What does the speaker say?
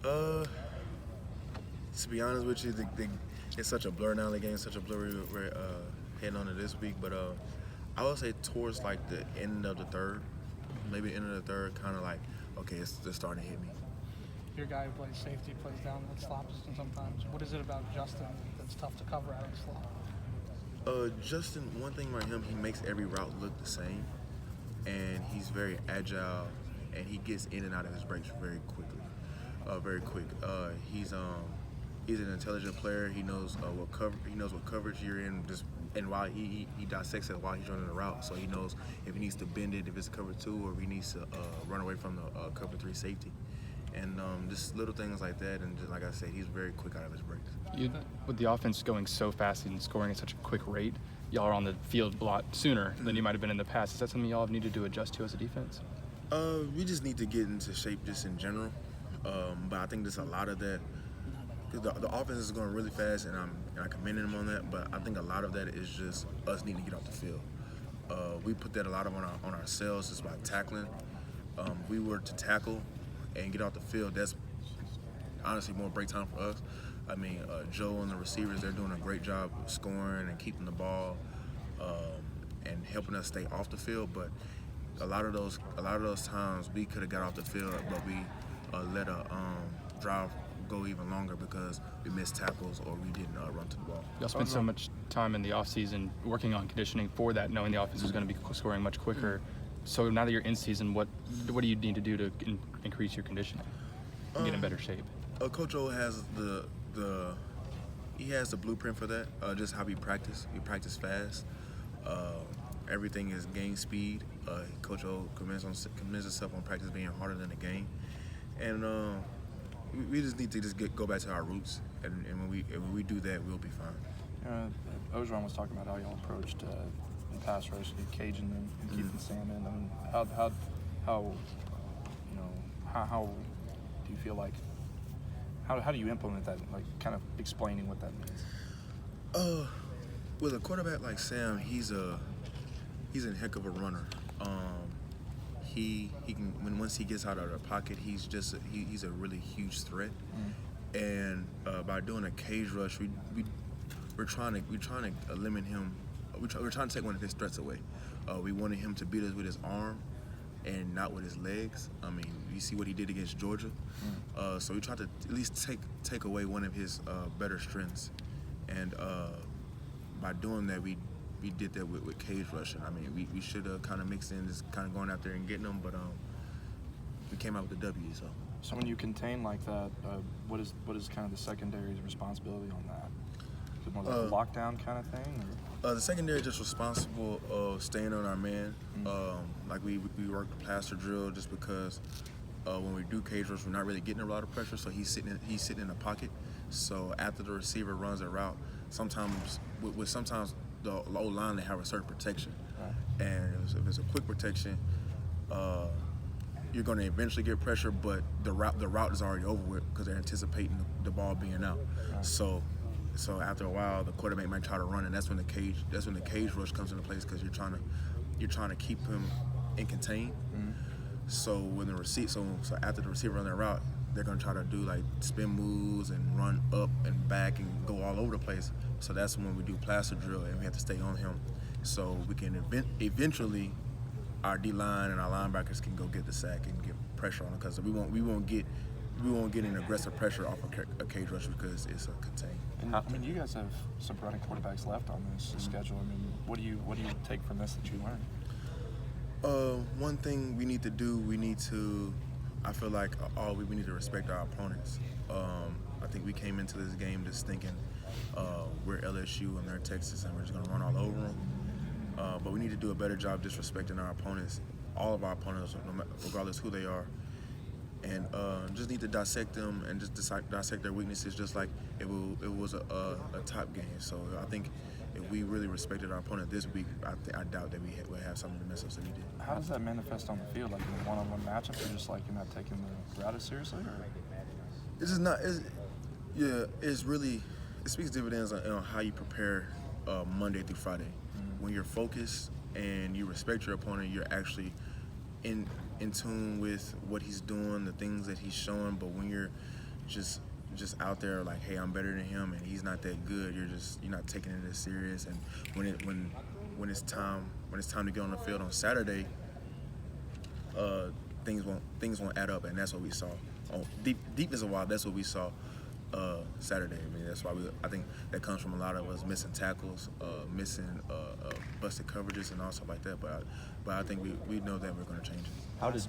Uh, to be honest with you, it's such a blur now. The game's such a blur. We're heading on to this week, but I would say towards like the end of the third, maybe end of the third, kind of like okay, it's starting to hit me. Your guy who plays safety plays down that slot position sometimes. What is it about Justin that's tough to cover out of the slot? Justin, one thing about him, he makes every route look the same, and he's very agile, and he gets in and out of his breaks very quickly, very quick. He's an intelligent player. He knows what coverage you're in, and while he dissects it while he's running the route, so he knows if he needs to bend it if it's cover two, or if he needs to run away from the cover three safety. And just little things like that, and just like I said, he's very quick out of his breaks. With the offense going so fast and scoring at such a quick rate, y'all are on the field a lot sooner than you might have been in the past. Is that something y'all have needed to adjust to as a defense? We just need to get into shape just in general. But I think there's a lot of that. The offense is going really fast, and I commend them on that. But I think a lot of that is just us needing to get off the field. We put that a lot on ourselves just by tackling. If we were to tackle and get off the field, that's honestly more break time for us. I mean, Joe and the receivers, they're doing a great job scoring and keeping the ball and helping us stay off the field. But a lot of those times we could have got off the field, but we let a drive go even longer because we missed tackles or we didn't run to the ball. Y'all spent so much time in the offseason working on conditioning for that, knowing the offense was going to be scoring much quicker. So now that you're in season, what do you need to do to increase your conditioning and get in better shape? Coach O has he has the blueprint for that. Just how we practice. We practice fast. Everything is game speed. Coach O commends himself on practice being harder than the game, and we just need to go back to our roots. And when we do that, we'll be fine. Ogeron was talking about how y'all approached in pass rush, caging them and keeping Sam in. I mean, how do you feel like? How do you implement that? Like, kind of explaining what that means. With a quarterback like Sam, he's a heck of a runner. He can once he gets out of the pocket, he's a really huge threat. And by doing a cage rush, we're trying to limit him. We're trying to take one of his threats away. We wanted him to beat us with his arm and not with his legs. I mean, you see what he did against Georgia. So we tried to at least take away one of his better strengths. And by doing that, we did that with cage rushing. I mean, we should have kind of mixed in just kind of going out there and getting them, but we came out with the W. So when you contain like that, what is kind of the secondary's responsibility on that? Is it more like a lockdown kind of thing? The secondary is just responsible of staying on our man. Like we work the plaster drill just because when we do cage rush, we're not really getting a lot of pressure, so he's sitting in the pocket. So after the receiver runs a route, sometimes the low line, they have a certain protection. And if it's a quick protection, you're going to eventually get pressure, but the route is already over with because they're anticipating the ball being out. So after a while, the quarterback might try to run, and that's when the cage rush comes into place because you're trying to keep him in contain. So when so after the receiver runs their route, they're gonna try to do like spin moves and run up and back and go all over the place. So that's when we do plaster drill, and we have to stay on him, so we can eventually our D line and our linebackers can go get the sack and get pressure on him because we won't get an aggressive pressure off a cage rush because it's a contain. And, I mean, you guys have some running quarterbacks left on this schedule. I mean, what do you take from this that you learned? One thing we need to do, I feel like we need to respect our opponents. I think we came into this game just thinking we're LSU and they're Texas and we're just going to run all over them. But we need to do a better job disrespecting our opponents, all of our opponents, regardless who they are. And just need to dissect them and just dissect their weaknesses, just like it was a top game. So I think if we really respected our opponent this week, I doubt that we would have some of the mess ups that we did. How does that manifest on the field? Like in a one-on-one matchup, or just like you're not taking the route as seriously? Or? It's just not. It speaks dividends on how you prepare Monday through Friday. When you're focused and you respect your opponent, you're actually in tune with what he's doing, the things that he's showing. But when you're just out there like, hey, I'm better than him, and he's not that good. You're not taking it as serious. And when it's time to get on the field on Saturday, things won't add up, and that's what we saw. Deep as a while, that's what we saw Saturday. I mean, that's why I think that comes from a lot of us missing tackles, missing busted coverages, and all stuff like that. But I think we know that we're going to change it. How did